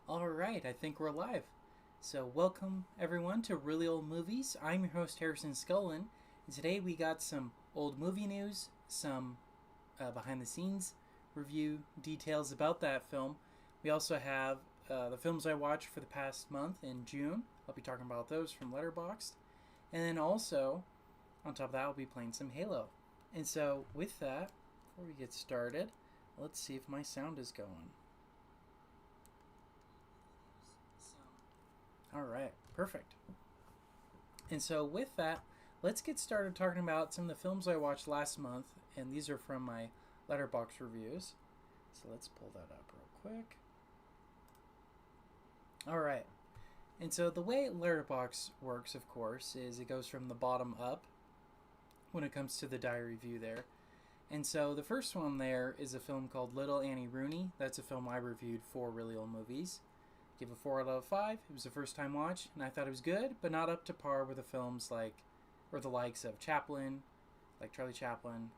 Alright, I think we're live. So, welcome everyone to Really Old Movies. I'm your host, Harrison Scullin, and today we got some old movie news, some behind the scenes review details about that film. We also have the films I watched for the past month in June. I'll be talking about those from Letterboxd. And then also, on top of that, I'll be playing some Halo. And so, with that, before we get started, let's see if my sound is going. Alright, perfect. And so with that, let's get started talking about some of the films I watched last month, and these are from my Letterboxd reviews. So let's pull that up real quick. Alright, and so the way Letterboxd works, of course, is it goes from the bottom up when it comes to the diary review there. And so the first one there is a film called Little Annie Rooney. That's a film I reviewed for Really Old Movies. Give a 4 out of 5. It was a first time watch, and I thought it was good, but not up to par with the films or the likes of Chaplin, like Charlie Chaplin,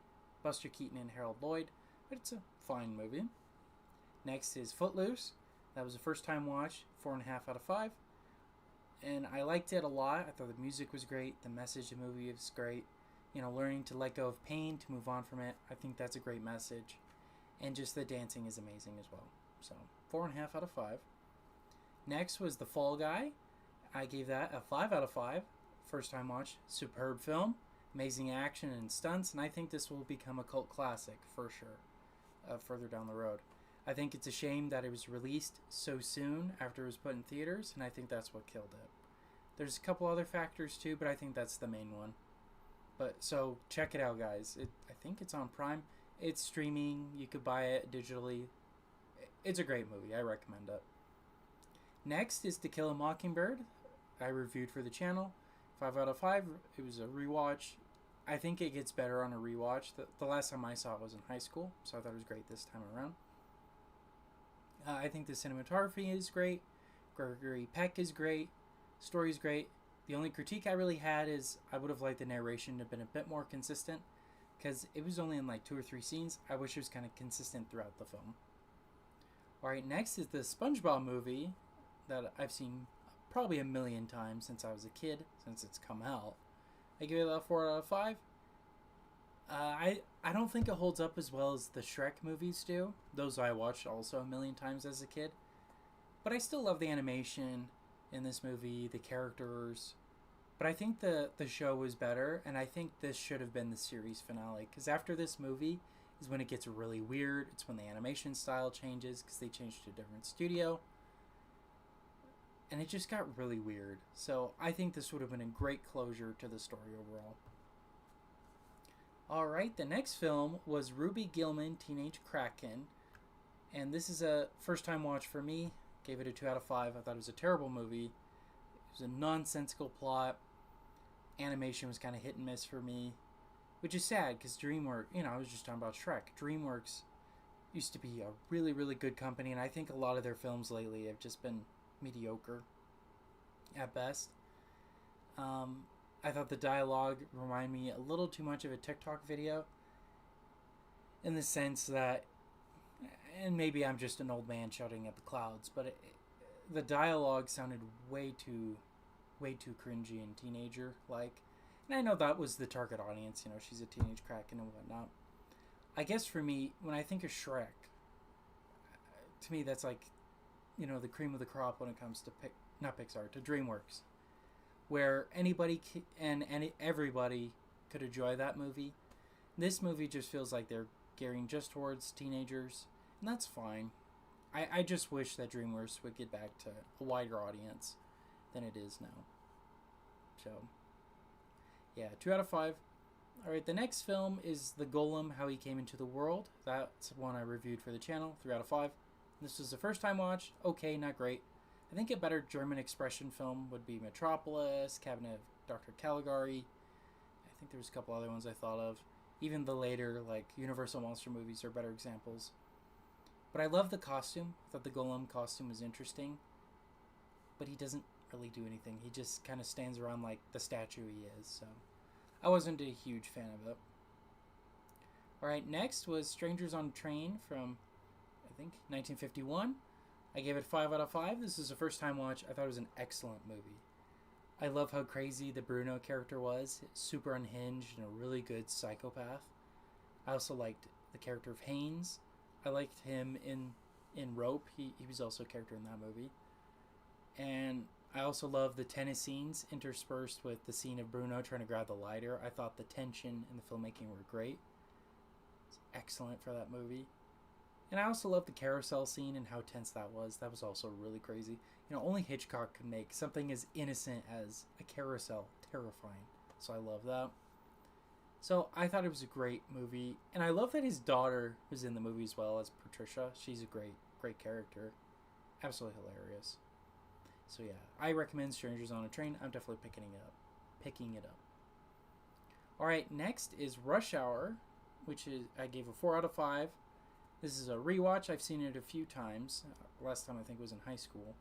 Buster Keaton, and Harold Lloyd, but it's a fine movie. Next is Footloose. That was a first time watch, 4.5 out of 5. And I liked it a lot. I thought the music was great, the message of the movie was great. You know, learning to let go of pain, to move on from it. I think that's a great message. And just the dancing is amazing as well. So, 4.5 out of 5. Next was The Fall Guy. I gave that a 5 out of 5. First time watch. Superb film. Amazing action and stunts. And I think this will become a cult classic for sure. Further down the road. I think it's a shame that it was released so soon after it was put in theaters. And I think that's what killed it. There's a couple other factors too, but I think that's the main one. But so check it out, guys. I think it's on Prime. It's streaming. You could buy it digitally. It's a great movie. I recommend it. Next is To Kill a Mockingbird. I reviewed for the channel. 5 out of 5. It was a rewatch. I think it gets better on a rewatch. The last time I saw it was in high school, so I thought it was great this time around. I think the cinematography is great. Gregory Peck is great. Story's great. The only critique I really had is I would have liked the narration to have been a bit more consistent, because it was only in like 2 or 3 scenes. I wish it was kind of consistent throughout the film. Alright, next is the SpongeBob movie that I've seen probably a million times since I was a kid, since it's come out. I give it a 4 out of 5. I don't think it holds up as well as the Shrek movies do. Those I watched also a million times as a kid. But I still love the animation in this movie, the characters. But I think the show was better, and I think this should have been the series finale. Because after this movie is when it gets really weird. It's when the animation style changes, because they changed to a different studio. And it just got really weird. So I think this would have been a great closure to the story overall. Alright, the next film was Ruby Gillman, Teenage Kraken. And this is a first time watch for me. Gave it a 2 out of 5. I thought it was a terrible movie. It was a nonsensical plot. Animation was kind of hit and miss for me. Which is sad, because DreamWorks, I was just talking about Shrek. DreamWorks used to be a really, really good company. And I think a lot of their films lately have just been mediocre at best. I thought the dialogue reminded me a little too much of a TikTok video, in the sense that, and maybe I'm just an old man shouting at the clouds, but the dialogue sounded way too cringy and teenager like. And I know that was the target audience, she's a teenage Kraken and whatnot. I guess for me, when I think of Shrek, to me that's like, the cream of the crop when it comes to to DreamWorks, where anybody and everybody could enjoy that movie. This movie just feels like they're gearing just towards teenagers, and that's fine. I just wish that DreamWorks would get back to a wider audience than it is now. So, yeah, 2 out of 5. Alright, the next film is The Golem, How He Came Into the World. That's one I reviewed for the channel, 3 out of 5. This was the first time watch. Okay, not great. I think a better German expression film would be Metropolis, Cabinet of Dr. Caligari. I think there's a couple other ones I thought of. Even the later, Universal Monster movies are better examples. But I love the costume. I thought the Golem costume was interesting. But he doesn't really do anything. He just kind of stands around like the statue he is. So I wasn't a huge fan of it. Alright, next was Strangers on a Train from, I think, 1951. I gave it 5 out of 5. This is a first time watch. I thought it was an excellent movie. I love how crazy the Bruno character was. Super unhinged and a really good psychopath. I also liked the character of Haynes. I liked him in Rope. He was also a character in that movie. And I also love the tennis scenes interspersed with the scene of Bruno trying to grab the lighter. I thought the tension and the filmmaking were great. It's excellent for that movie. And I also love the carousel scene and how tense that was. That was also really crazy. You know, only Hitchcock could make something as innocent as a carousel terrifying. So I love that. So I thought it was a great movie. And I love that his daughter was in the movie as well as Patricia. She's a great character. Absolutely hilarious. So yeah, I recommend Strangers on a Train. I'm definitely picking it up. All right, next is Rush Hour, which is I gave a 4 out of 5. This is a rewatch. I've seen it a few times. Last time I think was in high school.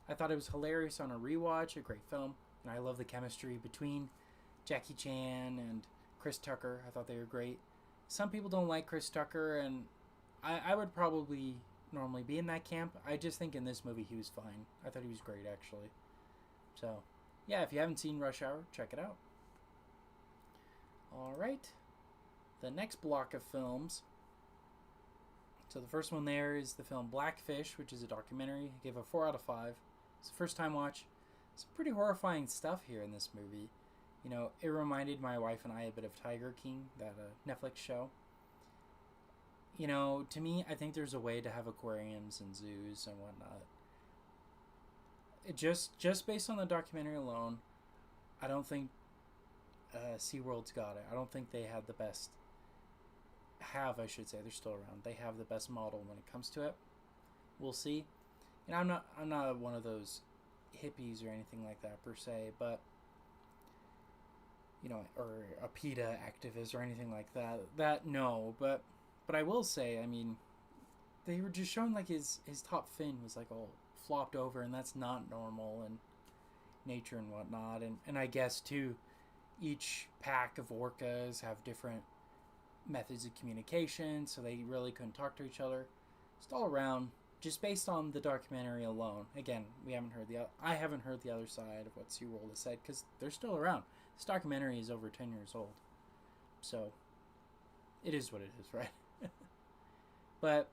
I thought it was hilarious on a rewatch, a great film, and I love the chemistry between Jackie Chan and Chris Tucker. I thought they were great. Some people don't like Chris Tucker, and I would probably normally be in that camp. I just think in this movie he was fine. I thought he was great, actually. So, yeah, if you haven't seen Rush Hour, check it out. All right. The next block of films. So the first one there is the film Blackfish, which is a documentary. I gave a 4 out of 5. It's a first time watch. Some pretty horrifying stuff here in this movie. You know, it reminded my wife and I a bit of Tiger King, that Netflix show. You know, to me, I think there's a way to have aquariums and zoos and whatnot. It just based on the documentary alone, I don't think SeaWorld's got it. I don't think they had the best... I should say, they're still around. They have the best model when it comes to it. We'll see. And I'm not one of those hippies or anything like that per se, but you know, or a PETA activist or anything like that. That no, but I will say, I mean, they were just showing like his top fin was like all flopped over, and that's not normal in nature and whatnot. And I guess too, each pack of orcas have different methods of communication, so they really couldn't talk to each other. Just all around, just based on the documentary alone. Again, I haven't heard the other side of what SeaWorld has said, because they're still around. This documentary is over 10 years old, so it is what it is, right? But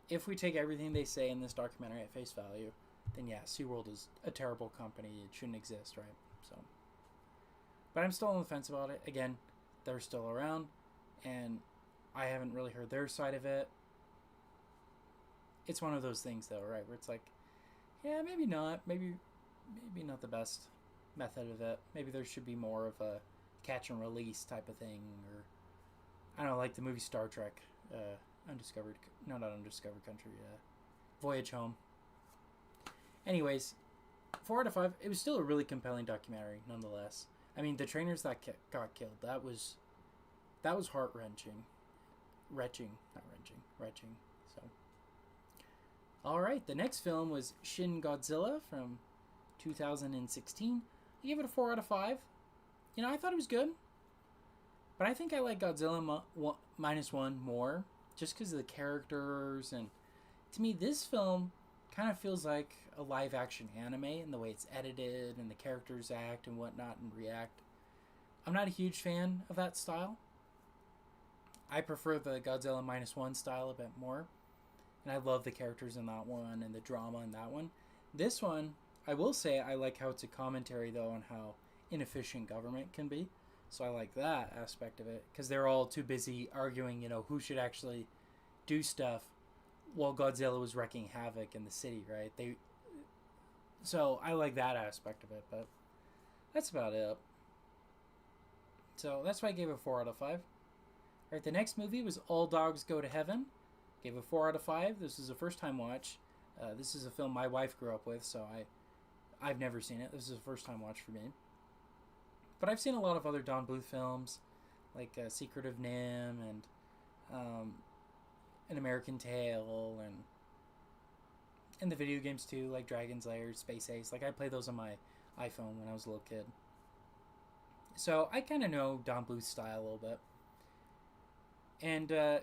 if we take everything they say in this documentary at face value, then yeah, SeaWorld is a terrible company. It shouldn't exist, right? So, but I'm still on the fence about it. Again, they're still around, and I haven't really heard their side of it. It's one of those things, though, right? Where it's like, yeah, maybe not. Maybe not the best method of it. Maybe there should be more of a catch and release type of thing, or I don't know, like the movie Star Trek, Undiscovered Country, Voyage Home. Anyways, 4 out of 5. It was still a really compelling documentary, nonetheless. I mean, the trainers that got killed, that was heart-wrenching. Retching. So, all right, the next film was Shin Godzilla from 2016. I gave it a 4 out of 5. You know, I thought it was good, but I think I like Godzilla minus one more, just because of the characters, and to me, this film kind of feels like a live-action anime in the way it's edited and the characters act and whatnot and react. I'm not a huge fan of that style. I prefer the Godzilla minus one style a bit more, and I love the characters in that one and the drama in that one. This one, I will say, I like how it's a commentary, though, on how inefficient government can be. So I like that aspect of it, because they're all too busy arguing, you know, who should actually do stuff while Godzilla was wreaking havoc in the city, right? So I like that aspect of it, but that's about it. So that's why I gave it a 4 out of 5. Alright, the next movie was All Dogs Go to Heaven. Gave it a 4 out of 5. This is a first time watch. This is a film my wife grew up with, so I've never seen it. This is a first time watch for me. But I've seen a lot of other Don Bluth films, like Secret of Nim and An American Tail, and the video games too, like Dragon's Lair, Space Ace. Like, I played those on my iPhone when I was a little kid. So I kind of know Don Bluth's style a little bit. And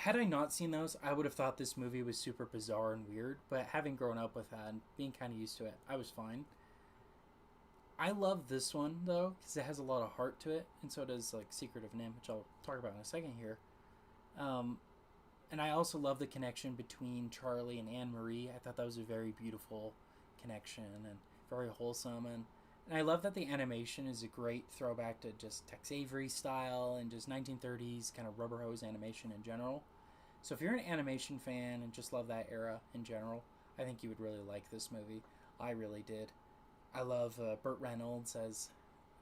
had I not seen those, I would have thought this movie was super bizarre and weird. But having grown up with that and being kind of used to it, I was fine. I love this one though because it has a lot of heart to it, and so does like Secret of Nim, which I'll talk about in a second here. Um, and I also love the connection between Charlie and Anne Marie. I thought that was a very beautiful connection and very wholesome, and I love that the animation is a great throwback to just Tex Avery style and just 1930s kind of rubber hose animation in general. So if you're an animation fan and just love that era in general, I think you would really like this movie. I really did. I love Burt Reynolds as,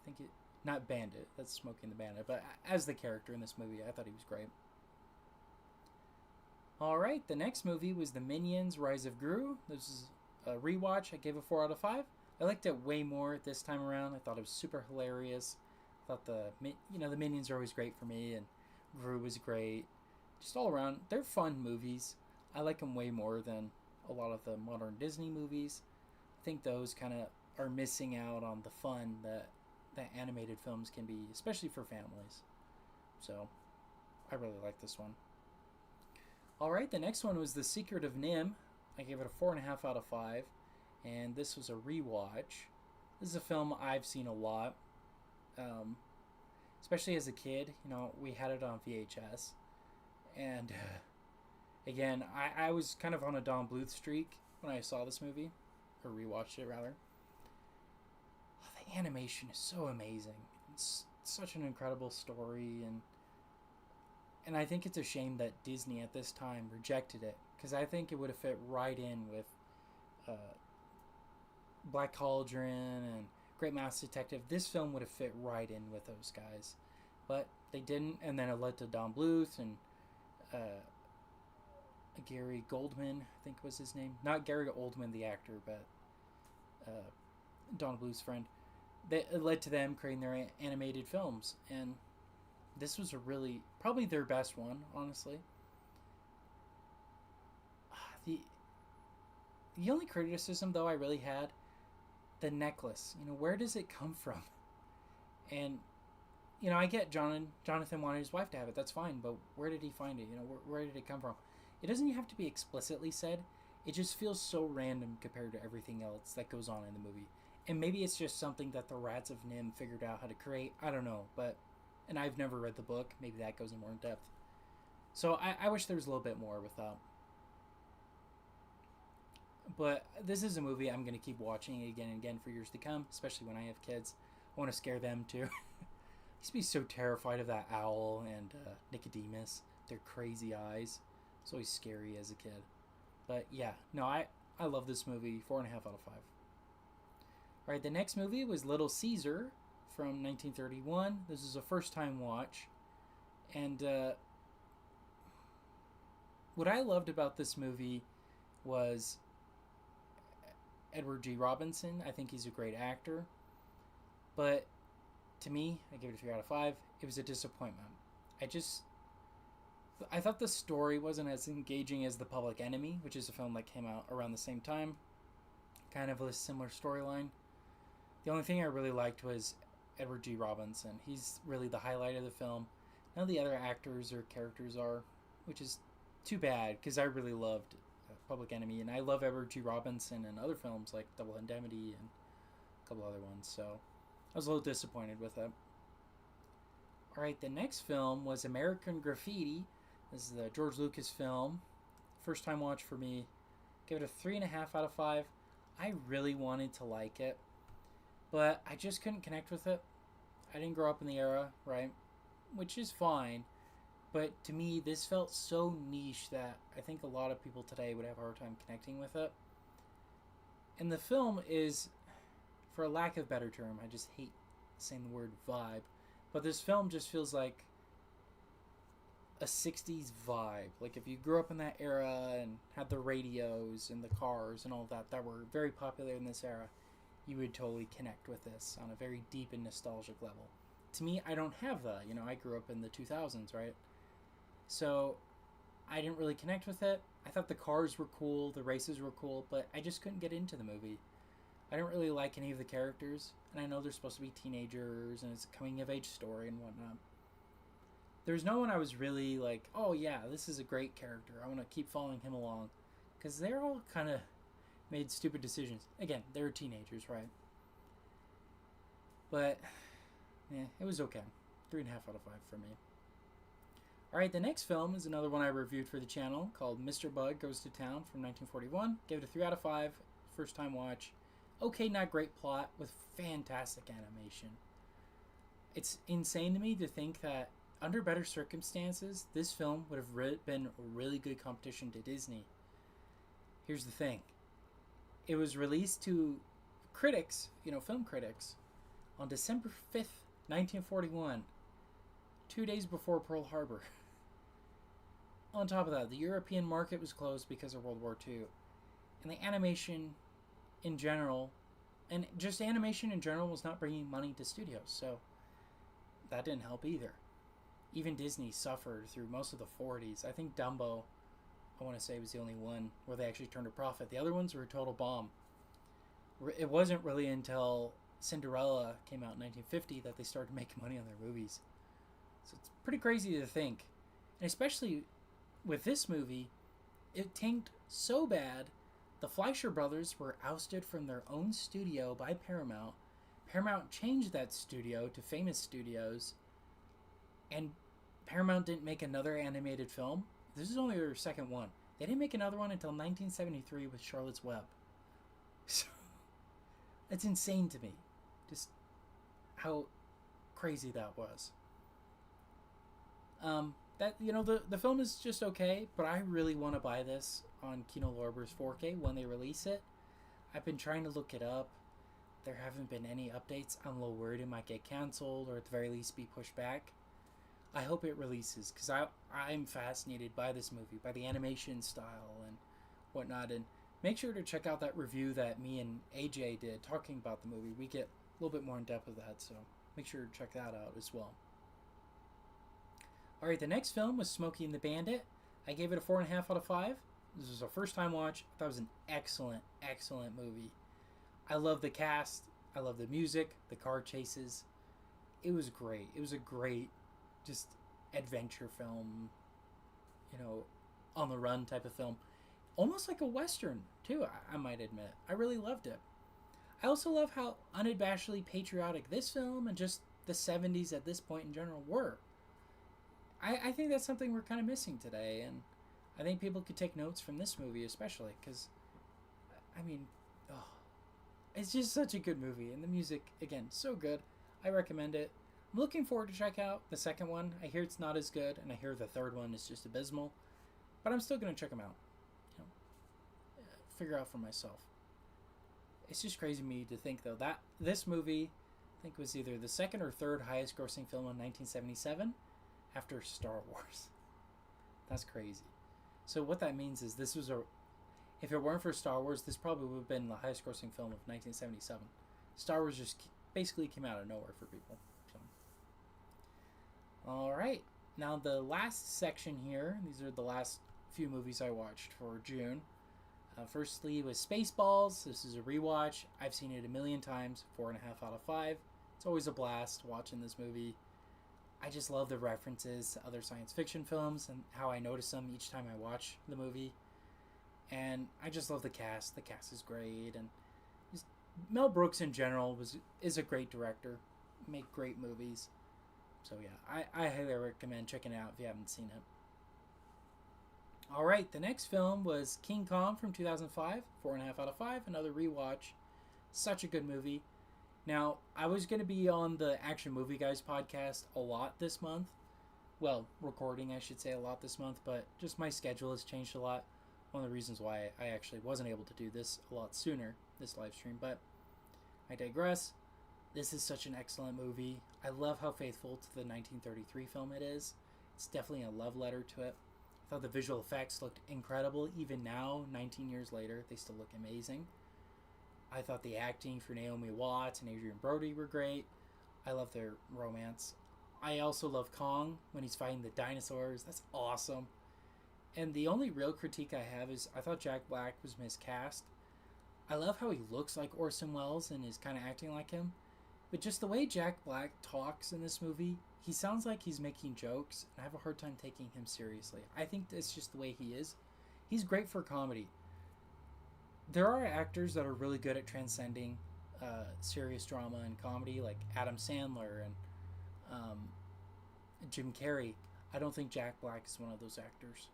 I think it, not Bandit, that's Smokey and the Bandit, but as the character in this movie, I thought he was great. Alright, the next movie was The Minions Rise of Gru. This is a rewatch. I gave it 4 out of 5. I liked it way more this time around. I thought it was super hilarious. I thought the Minions are always great for me, and Gru was great. Just all around, they're fun movies. I like them way more than a lot of the modern Disney movies. I think those kind of are missing out on the fun that animated films can be, especially for families. So, I really like this one. Alright, the next one was The Secret of Nim. I gave it a 4.5 out of 5. And this was a rewatch. This is a film I've seen a lot. Especially as a kid. You know, we had it on VHS. And, again, I was kind of on a Don Bluth streak when I saw this movie. Or rewatched it, rather. The animation is so amazing. It's such an incredible story, and I think it's a shame that Disney at this time rejected it, because I think it would have fit right in with Black Cauldron and Great Mouse Detective. This film would have fit right in with those guys, but they didn't, and then it led to Don Bluth and Gary Goldman, I think was his name. Not Gary Oldman, the actor, but Don Bluth's friend. It led to them creating their animated films, and this was probably their best one, honestly. The only criticism, though, I really had, the necklace. You know, where does it come from? And, you know, I get Jonathan wanted his wife to have it. That's fine, but where did he find it? You know, where did it come from? It doesn't have to be explicitly said. It just feels so random compared to everything else that goes on in the movie. And maybe it's just something that the Rats of Nim figured out how to create. I don't know, but... And I've never read the book. Maybe that goes in more in depth. So I wish there was a little bit more with that. But this is a movie I'm going to keep watching again and again for years to come, especially when I have kids. I want to scare them too. I used to be so terrified of that owl and Nicodemus. Their crazy eyes. It's always scary as a kid. But yeah, no, I love this movie. 4.5 out of 5. Alright, the next movie was Little Caesar from 1931. This is a first time watch. And what I loved about this movie was Edward G. Robinson. I think he's a great actor. But to me, I give it a 3 out of 5. It was a disappointment. I thought the story wasn't as engaging as The Public Enemy, which is a film that came out around the same time. Kind of a similar storyline. The only thing I really liked was Edward G. Robinson. He's really the highlight of the film. None of the other actors or characters are, which is too bad, because I really loved Public Enemy, and I love Edward G. Robinson and other films like Double Indemnity and a couple other ones, so I was a little disappointed with it. Alright, the next film was American Graffiti. This is the George Lucas film. First time watch for me. Give it a 3.5 out of 5. I really wanted to like it, but I just couldn't connect with it. I didn't grow up in the era, right? Which is fine. But to me, this felt so niche that I think a lot of people today would have a hard time connecting with it. And the film is, for a lack of a better term, I just hate saying the word vibe, but this film just feels like a 60s vibe. Like if you grew up in that era and had the radios and the cars and all that were very popular in this era, you would totally connect with this on a very deep and nostalgic level. To me, I don't have that. You know, I grew up in the 2000s, right? So I didn't really connect with it. I thought the cars were cool, the races were cool, but I just couldn't get into the movie. I didn't really like any of the characters, and I know they're supposed to be teenagers and it's a coming of age story and whatnot. There's no one I was really like, oh yeah, this is a great character. I want to keep following him along, because they're all kind of made stupid decisions. Again, they were teenagers, right? But yeah, it was okay. 3.5 out of 5 for me. Alright, the next film is another one I reviewed for the channel called Mr. Bug Goes to Town from 1941. Gave it a 3 out of 5, first time watch. Okay, not great plot with fantastic animation. It's insane to me to think that under better circumstances, this film would have been a really good competition to Disney. Here's the thing. It was released to critics, film critics, on December 5th, 1941, 2 days before Pearl Harbor. On top of that, the European market was closed because of World War II. And the animation in general, and just animation in general, was not bringing money to studios. So that didn't help either. Even Disney suffered through most of the 40s. I think Dumbo, I want to say, was the only one where they actually turned a profit. The other ones were a total bomb. It wasn't really until Cinderella came out in 1950 that they started making money on their movies. So it's pretty crazy to think. And especially with this movie, it tanked so bad, the Fleischer brothers were ousted from their own studio by Paramount. Paramount changed that studio to Famous Studios, and Paramount didn't make another animated film. This is only their second one. They didn't make another one until 1973 with Charlotte's Web. So, it's insane to me, just how crazy that was. The film is just okay, but I really want to buy this on Kino Lorber's 4K when they release it. I've been trying to look it up. There haven't been any updates. I'm a little worried it might get canceled or at the very least be pushed back. I hope it releases, because I'm fascinated by this movie, by the animation style and whatnot. And make sure to check out that review that me and AJ did talking about the movie. We get a little bit more in depth of that, so make sure to check that out as well. Alright, the next film was Smokey and the Bandit. I gave it a 4.5 out of 5. This was a first time watch. I thought it was an excellent, excellent movie. I love the cast. I love the music, the car chases. It was great. It was a great, just adventure film, on the run type of film. Almost like a Western, too, I might admit. I really loved it. I also love how unabashedly patriotic this film and just the 70s at this point in general were. I think that's something we're kind of missing today, and I think people could take notes from this movie especially, because, it's just such a good movie, and the music, again, so good. I recommend it. I'm looking forward to check out the second one. I hear it's not as good, and I hear the third one is just abysmal, but I'm still going to check them out. Figure out for myself. It's just crazy to me to think, though, that this movie, I think, was either the second or third highest grossing film in 1977 after Star Wars. That's crazy. So what that means is this was if it weren't for Star Wars, this probably would have been the highest grossing film of 1977. Star Wars just basically came out of nowhere for people. So. Alright, now the last section here, these are the last few movies I watched for June. Firstly was Spaceballs. This is a rewatch. I've seen it a million times, 4.5 out of 5. It's always a blast watching this movie. I just love the references to other science fiction films and how I notice them each time I watch the movie. And I just love the cast. The cast is great, and just Mel Brooks in general is a great director. Make great movies. So yeah, I highly recommend checking it out if you haven't seen it. Alright, the next film was King Kong from 2005, 4.5 out of 5, another rewatch. Such a good movie. Now, I was going to be on the Action Movie Guys podcast a lot this month. Well, recording, I should say, a lot this month, but just my schedule has changed a lot. One of the reasons why I actually wasn't able to do this a lot sooner, this live stream, but I digress. This is such an excellent movie. I love how faithful to the 1933 film it is. It's definitely a love letter to it. I thought the visual effects looked incredible. Even now, 19 years later, they still look amazing. I thought the acting for Naomi Watts and Adrian Brody were great. I love their romance. I also love Kong when he's fighting the dinosaurs. That's awesome. And the only real critique I have is I thought Jack Black was miscast. I love how he looks like Orson Welles and is kind of acting like him. But just the way Jack Black talks in this movie, he sounds like he's making jokes, and I have a hard time taking him seriously. I think it's just the way he is. He's great for comedy. There are actors that are really good at transcending serious drama and comedy, like Adam Sandler and Jim Carrey. I don't think Jack Black is one of those actors.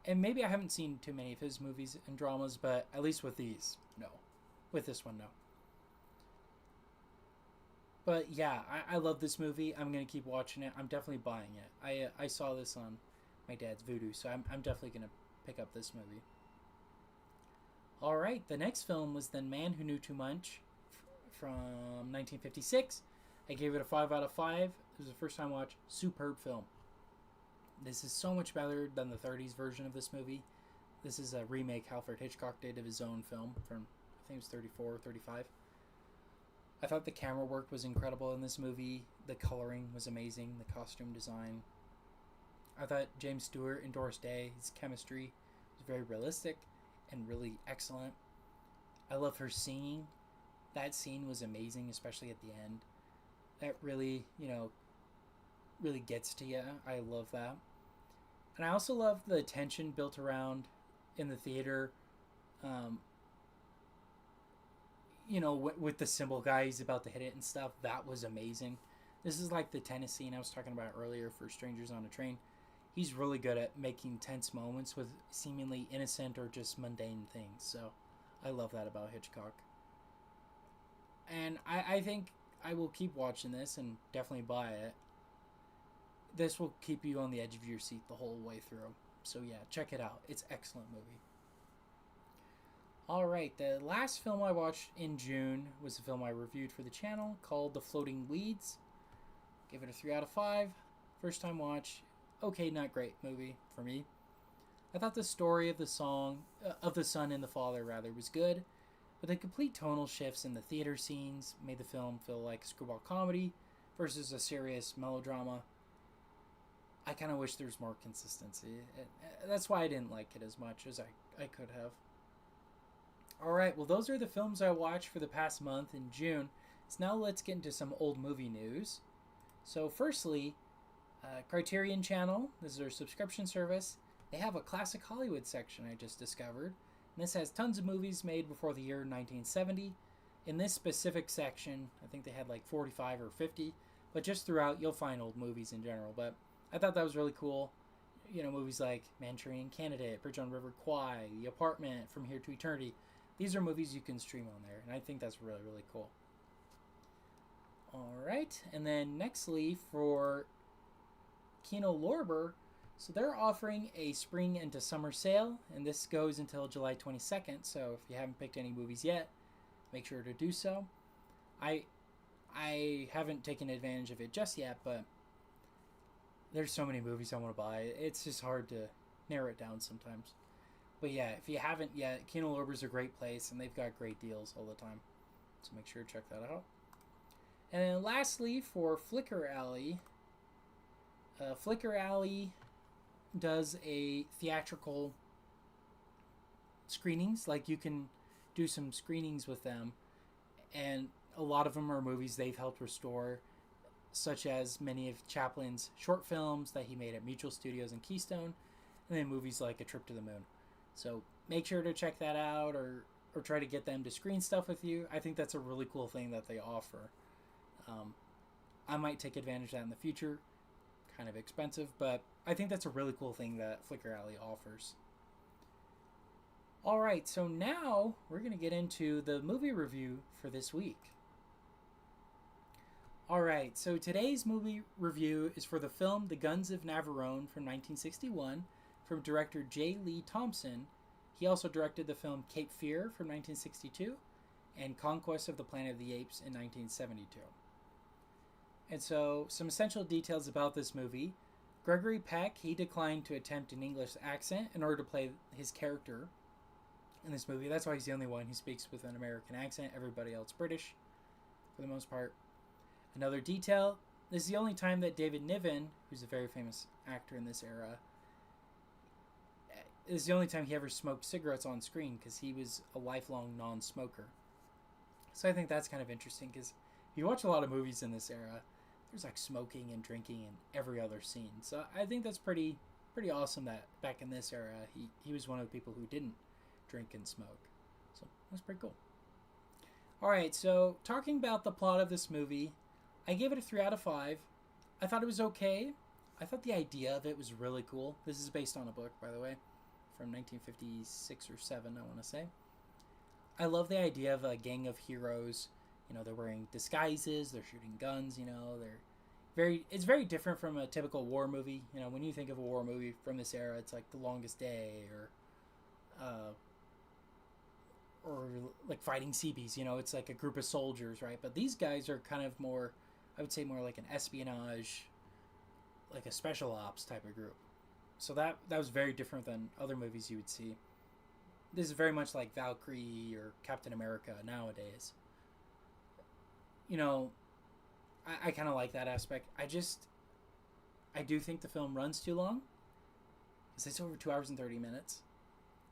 And maybe I haven't seen too many of his movies and dramas, but at least with these, no. With this one, no. But yeah, I love this movie. I'm going to keep watching it. I'm definitely buying it. I saw this on my dad's Voodoo, so I'm definitely going to pick up this movie. All right, the next film was The Man Who Knew Too Much from 1956. I gave it a 5 out of 5. It was the first time watch. Superb film. This is so much better than the 30s version of this movie. This is a remake Alfred Hitchcock did of his own film from, I think it was 34 or 35. I thought the camera work was incredible in this movie. The coloring was amazing. The costume design. I thought James Stewart and Doris Day, his chemistry was very realistic and really excellent. I love her singing. That scene was amazing, especially at the end. That really, really gets to you. I love that. And I also love the tension built around in the theater. With the cymbal guy, he's about to hit it and stuff. That was amazing. This is like the tennis scene I was talking about earlier for Strangers on a Train. He's really good at making tense moments with seemingly innocent or just mundane things. So I love that about Hitchcock. And I think I will keep watching this and definitely buy it. This will keep you on the edge of your seat the whole way through. So yeah, check it out. It's an excellent movie. Alright, the last film I watched in June was a film I reviewed for the channel called The Floating Weeds. Give it a 3 out of 5. First time watch. Okay, not great movie for me. I thought the story of the son and the father was good, but the complete tonal shifts in the theater scenes made the film feel like a screwball comedy versus a serious melodrama. I kind of wish there was more consistency. That's why I didn't like it as much as I could have. Alright, well those are the films I watched for the past month in June. So now let's get into some old movie news. So firstly, Criterion Channel, this is their subscription service. They have a classic Hollywood section I just discovered. And this has tons of movies made before the year 1970. In this specific section, I think they had like 45 or 50. But just throughout, you'll find old movies in general. But I thought that was really cool. Movies like Manchurian Candidate, Bridge on River Kwai, The Apartment, From Here to Eternity. These are movies you can stream on there. And I think that's really, really cool. Alright, and then nextly for Kino Lorber, so they're offering a spring into summer sale, and this goes until July 22nd, so if you haven't picked any movies yet, make sure to do so. I haven't taken advantage of it just yet, but there's so many movies I want to buy. It's just hard to narrow it down sometimes. But yeah, if you haven't yet, Kino Lorber's a great place, and they've got great deals all the time, so make sure to check that out. And then lastly, for Flickr Alley, Flickr Alley does a theatrical screenings. Like, you can do some screenings with them, and a lot of them are movies they've helped restore, such as many of Chaplin's short films that he made at Mutual Studios and Keystone, and then movies like A Trip to the Moon. So make sure to check that out, or try to get them to screen stuff with you. I think that's a really cool thing that they offer. I might take advantage of that in the future. Kind of expensive, but I think that's a really cool thing that Flickr Alley offers. Alright, so now we're going to get into the movie review for this week. Alright, so today's movie review is for the film The Guns of Navarone from 1961 from director J. Lee Thompson. He also directed the film Cape Fear from 1962 and Conquest of the Planet of the Apes in 1972. And so, some essential details about this movie. Gregory Peck, he declined to attempt an English accent in order to play his character in this movie. That's why he's the only one who speaks with an American accent. Everybody else British, for the most part. Another detail, this is the only time that David Niven, who's a very famous actor in this era, this is the only time he ever smoked cigarettes on screen, because he was a lifelong non-smoker. So I think that's kind of interesting, because if you watch a lot of movies in this era, there's like smoking and drinking in every other scene. So I think that's pretty awesome that back in this era he was one of the people who didn't drink and smoke. So that's pretty cool. All right, so talking about the plot of this movie, I gave it a 3 out of 5. I thought it was okay. I thought the idea of it was really cool. This is based on a book, by the way, from 1956 or 7, I want to say. I love the idea of a gang of heroes. You know, they're wearing disguises, they're shooting guns, you know, it's very different from a typical war movie. You know, when you think of a war movie from this era, it's like The Longest Day or like Fighting Seabees, you know, it's like a group of soldiers, right? But these guys are kind of more, I would say more like an espionage, like a special ops type of group. So that was very different than other movies you would see. This is very much like Valkyrie or Captain America nowadays. You know, I kind of like that aspect. I do think the film runs too long. Because it's over 2 hours and 30 minutes.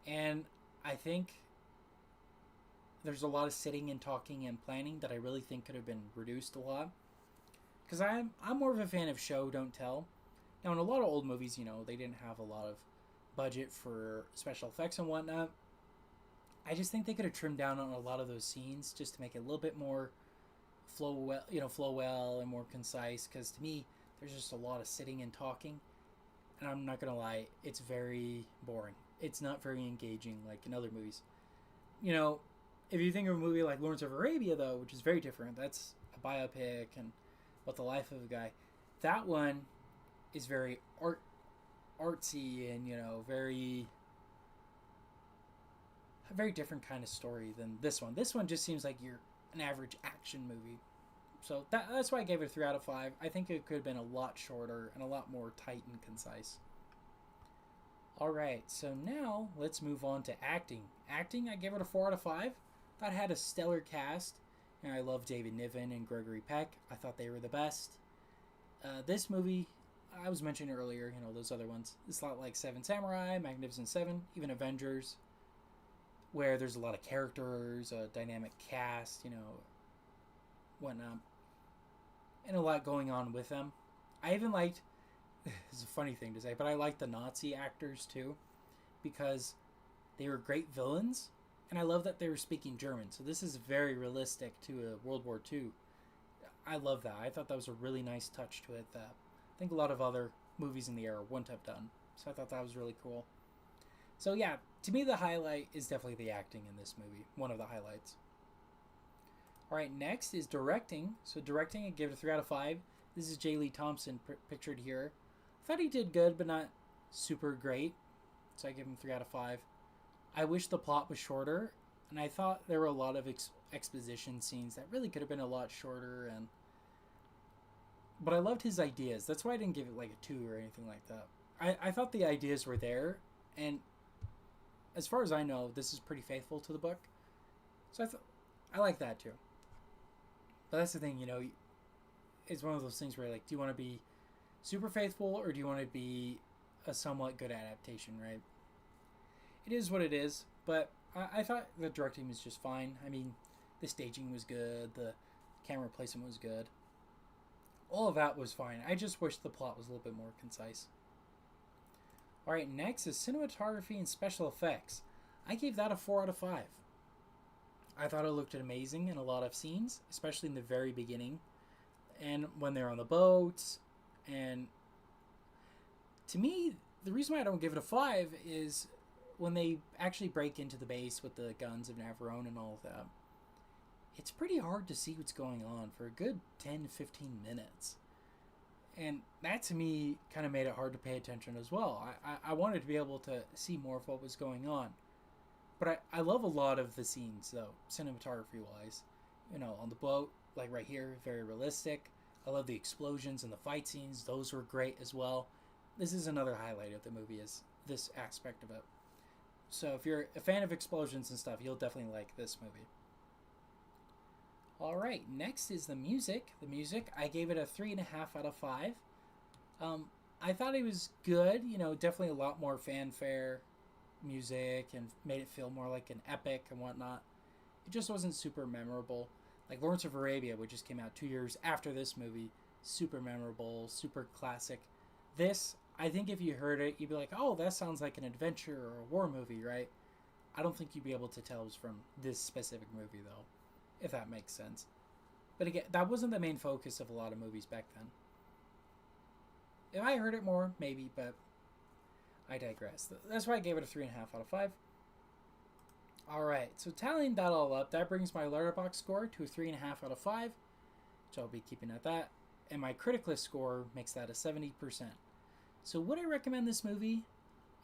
And I think there's a lot of sitting and talking and planning that I really think could have been reduced a lot. Because I'm more of a fan of show, don't tell. Now, in a lot of old movies, you know, they didn't have a lot of budget for special effects and whatnot. I just think they could have trimmed down on a lot of those scenes just to make it a little bit more flow well and more concise. Because to me, there's just a lot of sitting and talking. And I'm not going to lie, it's very boring. It's not very engaging like in other movies. You know, if you think of a movie like Lawrence of Arabia, though, which is very different, that's a biopic and about the life of a guy. That one is very artsy and, you know, a very different kind of story than this one. This one just seems like you're an average action movie. So that's why I gave it a 3 out of 5. I think it could have been a lot shorter and a lot more tight and concise. Alright, so now let's move on to acting. Acting, I gave it a 4 out of 5. Thought it had a stellar cast. And I love David Niven and Gregory Peck. I thought they were the best. This movie, I was mentioning earlier, you know, those other ones. It's a lot like Seven Samurai, Magnificent Seven, even Avengers, where there's a lot of characters, a dynamic cast, you know, whatnot, and a lot going on with them. I even liked, this is a funny thing to say, but I liked the Nazi actors too, because they were great villains, and I love that they were speaking German. So this is very realistic to a World War II. I love that. I thought that was a really nice touch to it that I think a lot of other movies in the era wouldn't have done. So I thought that was really cool. So yeah, to me the highlight is definitely the acting in this movie. One of the highlights. Alright, next is directing. So directing, I give it a 3 out of 5. This is J. Lee Thompson pictured here. I thought he did good, but not super great. So I give him 3 out of 5. I wish the plot was shorter, and I thought there were a lot of exposition scenes that really could have been a lot shorter. But I loved his ideas. That's why I didn't give it like a 2 or anything like that. I thought the ideas were there, and as far as I know, this is pretty faithful to the book. So I like that too. But that's the thing, you know, it's one of those things where like, do you want to be super faithful or do you want to be a somewhat good adaptation, right? It is what it is, but I thought the directing was just fine. I mean, the staging was good, the camera placement was good. All of that was fine. I just wish the plot was a little bit more concise. Alright, next is cinematography and special effects. I gave that a 4 out of 5. I thought it looked amazing in a lot of scenes, especially in the very beginning. And when they're on the boats. And to me, the reason why I don't give it a 5 is when they actually break into the base with the Guns of Navarone and all of that. It's pretty hard to see what's going on for a good 10 to 15 minutes. And that to me kind of made it hard to pay attention as well. I wanted to be able to see more of what was going on. But I love a lot of the scenes, though, cinematography-wise. You know, on the boat, like right here, very realistic. I love the explosions and the fight scenes. Those were great as well. This is another highlight of the movie, is this aspect of it. So if you're a fan of explosions and stuff, you'll definitely like this movie. Alright, next is the music. The music, I gave it a 3.5 out of 5. I thought it was good. You know, definitely a lot more fanfare music and made it feel more like an epic and whatnot. It just wasn't super memorable. Like Lawrence of Arabia, which just came out 2 years after this movie, super memorable, super classic. This, I think if you heard it, you'd be like, oh, that sounds like an adventure or a war movie, right? I don't think you'd be able to tell it was from this specific movie, though, if that makes sense. But again, that wasn't the main focus of a lot of movies back then. If I heard it more, maybe, but I digress. That's why I gave it a 3.5 out of 5. Alright, so tallying that all up, that brings my Letterboxd score to a 3.5 out of 5, which I'll be keeping at that. And my Criticalist score makes that a 70%. So would I recommend this movie?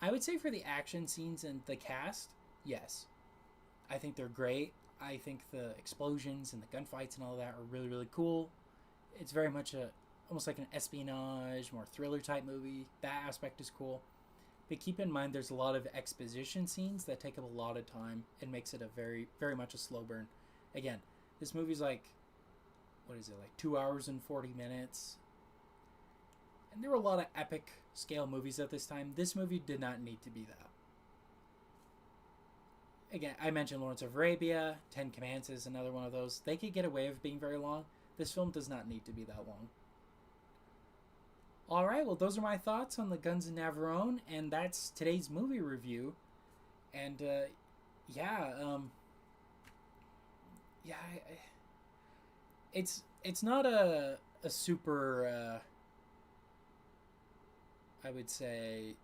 I would say for the action scenes and the cast, yes. I think they're great. I think the explosions and the gunfights and all that are really, really cool. It's very much almost like an espionage, more thriller type movie. That aspect is cool. But keep in mind there's a lot of exposition scenes that take up a lot of time and makes it a very, very much a slow burn. Again, this movie's like, what is it, like 2 hours and 40 minutes? And there were a lot of epic scale movies at this time. This movie did not need to be that. Again, I mentioned Lawrence of Arabia, Ten Commandments is another one of those. They could get away with being very long. This film does not need to be that long. Alright, well those are my thoughts on the Guns of Navarone, and that's today's movie review. And it's not a super I would say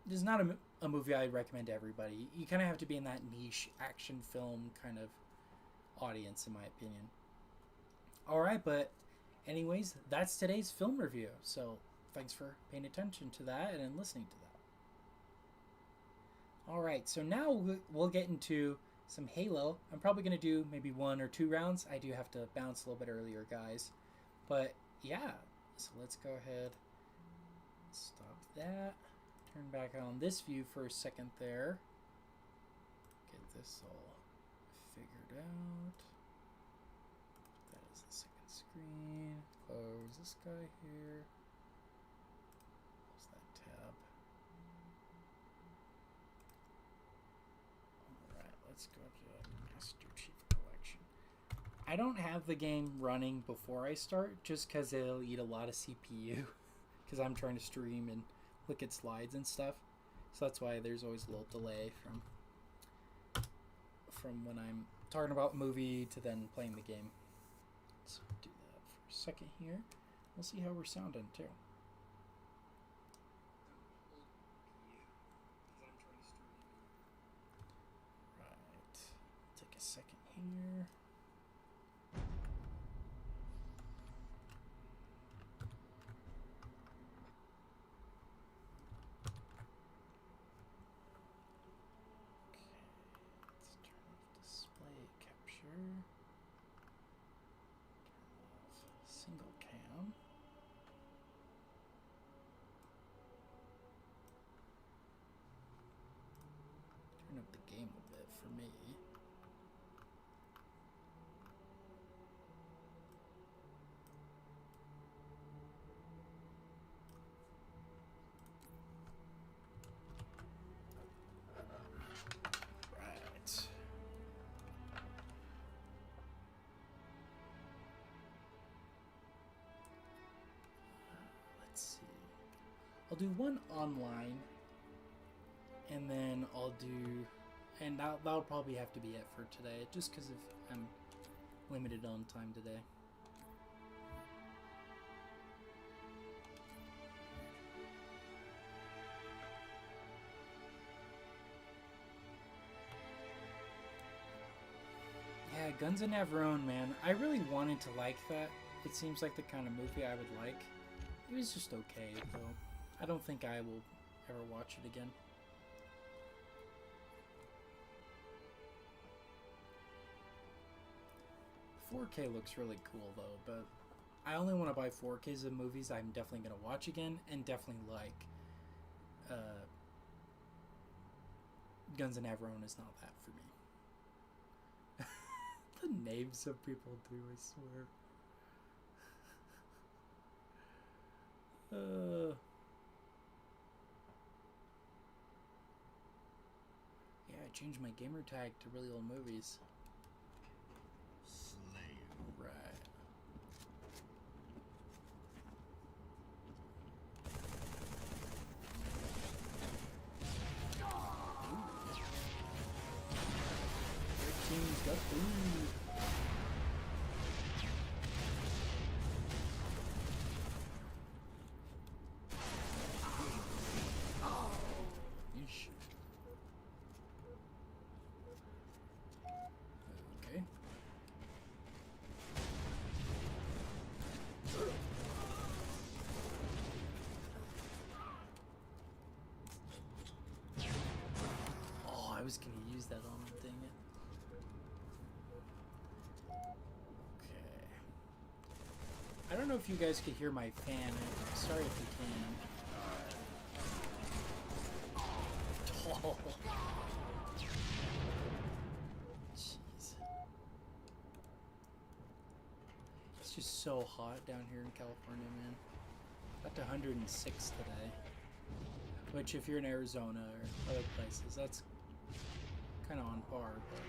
this is not a movie I'd recommend to everybody. You kind of have to be in that niche action film kind of audience, in my opinion. Alright, but anyways, that's today's film review. So thanks for paying attention to that and listening to that. Alright, so now we'll get into some Halo. I'm probably going to do maybe 1 or 2 rounds. I do have to bounce a little bit earlier, guys. But yeah, so let's go ahead. Stop that. Turn back on this view for a second there. Get this all figured out. That is the second screen. Close this guy here. Close that tab. Alright, let's go to Masterchief Collection. I don't have the game running before I start just because it'll eat a lot of CPU. Because I'm trying to stream and look at slides and stuff. So that's why there's always a little delay from when I'm talking about movie to then playing the game. Let's do that for a second here. We'll see how we're sounding too. Right. Take a second here. Single cam. Turn up the game a bit for me. I'll do one online, and then I'll do, and that'll probably have to be it for today, just because I'm limited on time today. Yeah, Guns of Navarone, man. I really wanted to like that. It seems like the kind of movie I would like. It was just okay, though. I don't think I will ever watch it again. $4K looks really cool though, but I only want to buy 4Ks of movies I'm definitely going to watch again and definitely like. Guns of Navarone is not that for me. The names of people do, I swear. Yeah, I changed my gamer tag to really old movies. Slave. Right. go. Ooh. Yeesh. Okay. Oh, I was gonna use that on him, dang it. Okay. I don't know if you guys could hear my fan. I'm sorry if you can. Oh. Jeez. It's just so hot down here in California, man. Got to 106 today. Which, if you're in Arizona or other places, that's kind of on par. But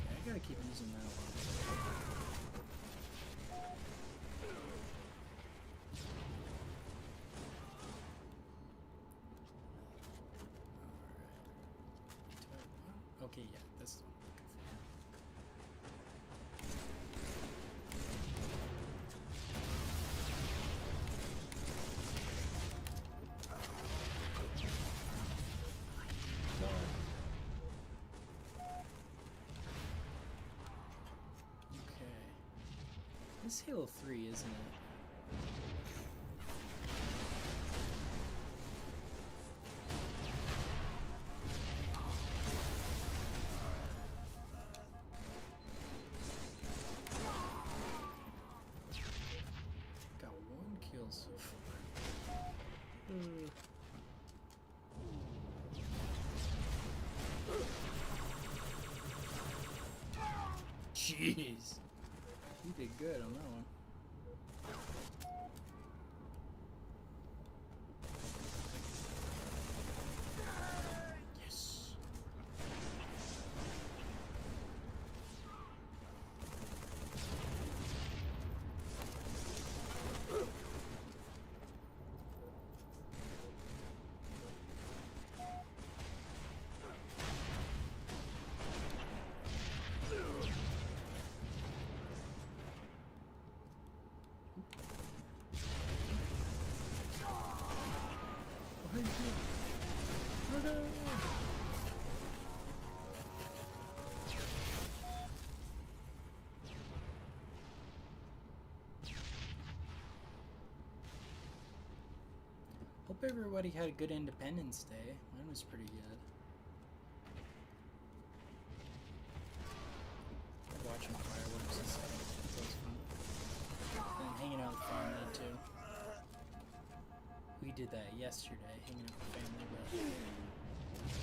okay, I gotta keep using that one. Alright. Okay, yeah, that's the one. This Halo 3, isn't it? Got one kill so far. Jeez. You did good on that one. Yes. Hope everybody had a good Independence Day. Mine was pretty good. Watching fireworks and stuff. That was fun. And hanging out with family too. We did that yesterday, hanging out with family. But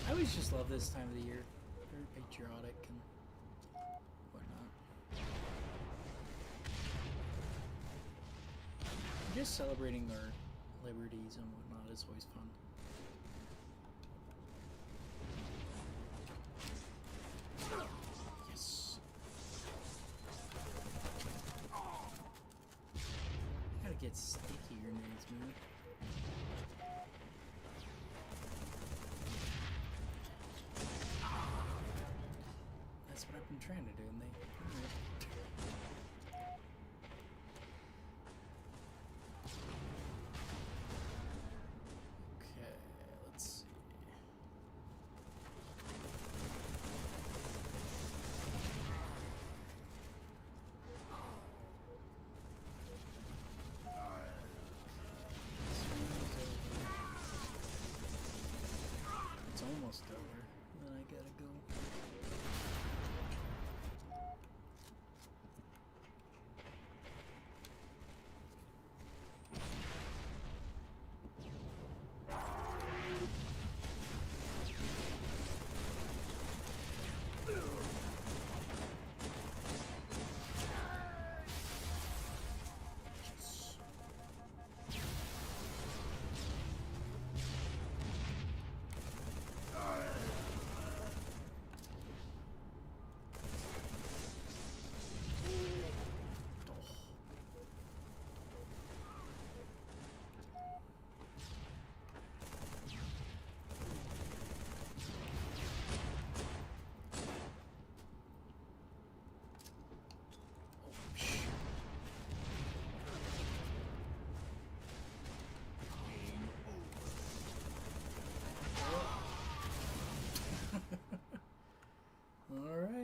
I always just love this time of the year. Very patriotic and whatnot. Just celebrating our liberties and whatnot is always fun. Yes. Gotta get sticky grenades, man. That's what I've been trying to do, and they... Almost over. Then I gotta go.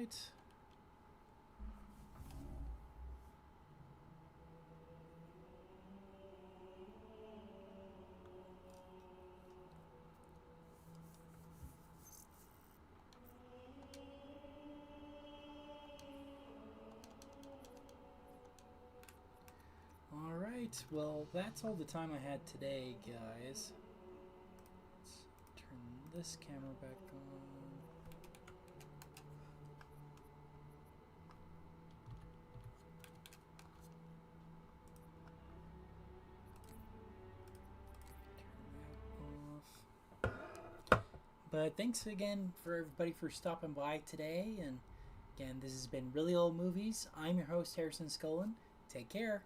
right. All right. Well, that's all the time I had today, guys. Let's turn this camera back on. Turn that off. But thanks again for everybody for stopping by today. And again, this has been Really Old Movies. I'm your host, Harrison Scullin. Take care.